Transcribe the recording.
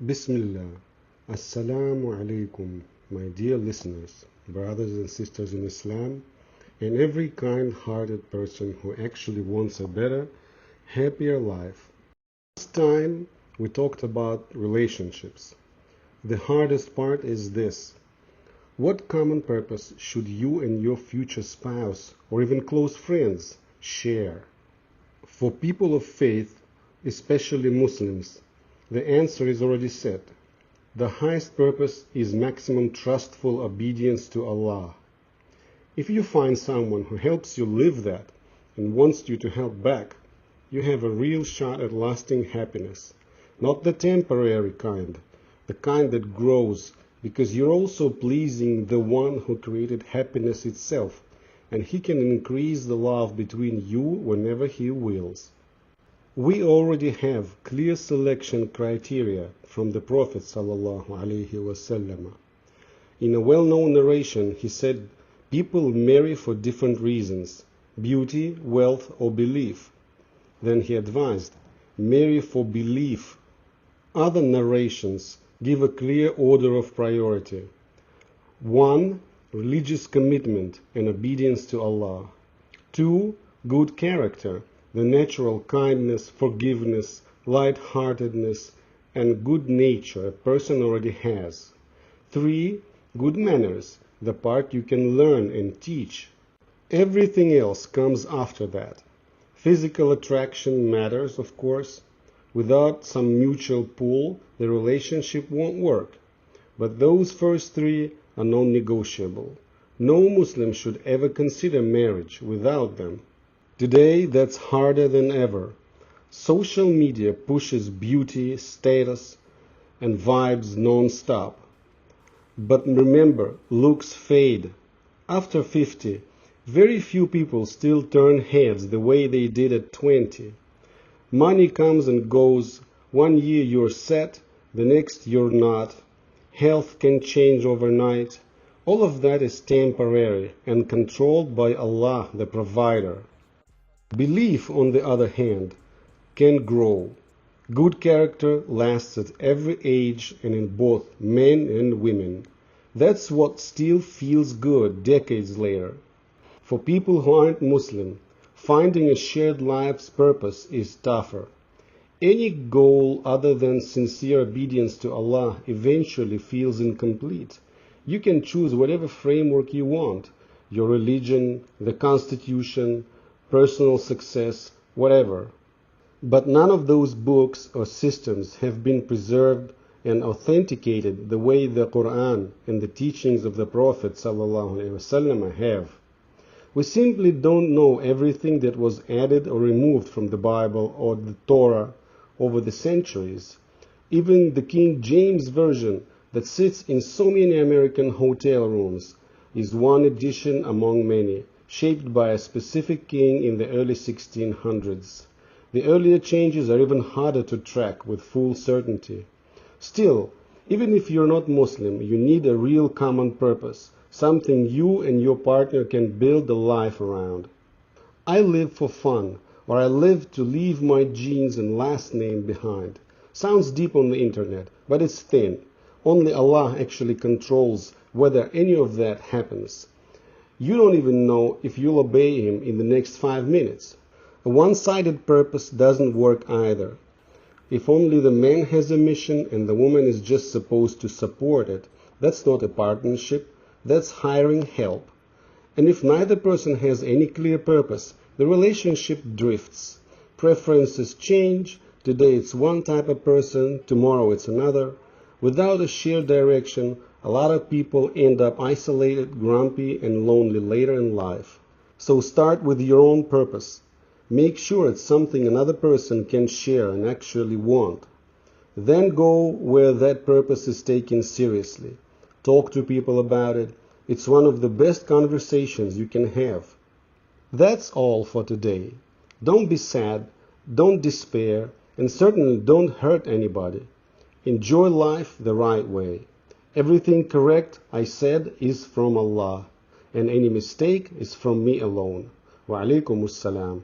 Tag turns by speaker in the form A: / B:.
A: Bismillah. Assalamu alaikum, my dear listeners, brothers and sisters in Islam, and every kind-hearted person who actually wants a better, happier life. Last time we talked about relationships. The hardest part is this. What common purpose should you and your future spouse or even close friends share? For people of faith, especially Muslims, the answer is already set. The highest purpose is maximum trustful obedience to Allah. If you find someone who helps you live that and wants you to help back, you have a real shot at lasting happiness. Not the temporary kind, the kind that grows because you're also pleasing the one who created happiness itself, and he can increase the love between you whenever he wills. We already have clear selection criteria from the Prophet ﷺ. In a well-known narration, he said, people marry for different reasons, beauty, wealth, or belief. Then he advised, marry for belief. Other narrations give a clear order of priority. 1. Religious commitment and obedience to Allah. 2. Good character, the natural kindness, forgiveness, light-heartedness, and good nature a person already has. 3. Good manners, the part you can learn and teach. Everything else comes after that. Physical attraction matters, of course. Without some mutual pull, the relationship won't work. But those first three are non-negotiable. No Muslim should ever consider marriage without them. Today, that's harder than ever. Social media pushes beauty, status, and vibes non-stop. But remember, looks fade. After 50, very few people still turn heads the way they did at 20. Money comes and goes. One year you're set, the next you're not. Health can change overnight. All of that is temporary and controlled by Allah, the provider. Belief, on the other hand, can grow. Good character lasts at every age and in both men and women. That's what still feels good decades later. For people who aren't Muslim, finding a shared life's purpose is tougher. Any goal other than sincere obedience to Allah eventually feels incomplete. You can choose whatever framework you want, your religion, the constitution, personal success, whatever. But none of those books or systems have been preserved and authenticated the way the Quran and the teachings of the Prophet ﷺ have. We simply don't know everything that was added or removed from the Bible or the Torah over the centuries. Even the King James Version that sits in so many American hotel rooms is one edition among many, shaped by a specific king in the early 1600s. The earlier changes are even harder to track with full certainty. Still, even if you're not Muslim, you need a real common purpose, something you and your partner can build a life around. I live for fun, or I live to leave my genes and last name behind. Sounds deep on the internet, but it's thin. Only Allah actually controls whether any of that happens. You don't even know if you'll obey Him in the next 5 minutes. A one-sided purpose doesn't work either. If only the man has a mission and the woman is just supposed to support it, that's not a partnership, that's hiring help. And if neither person has any clear purpose, the relationship drifts. Preferences change. Today it's one type of person, tomorrow it's another. Without a shared direction, a lot of people end up isolated, grumpy, and lonely later in life. So start with your own purpose. Make sure it's something another person can share and actually want. Then go where that purpose is taken seriously. Talk to people about it. It's one of the best conversations you can have. That's all for today. Don't be sad, don't despair, and certainly don't hurt anybody. Enjoy life the right way. Everything correct I said is from Allah, and any mistake is from me alone. Wa alaikumus salam.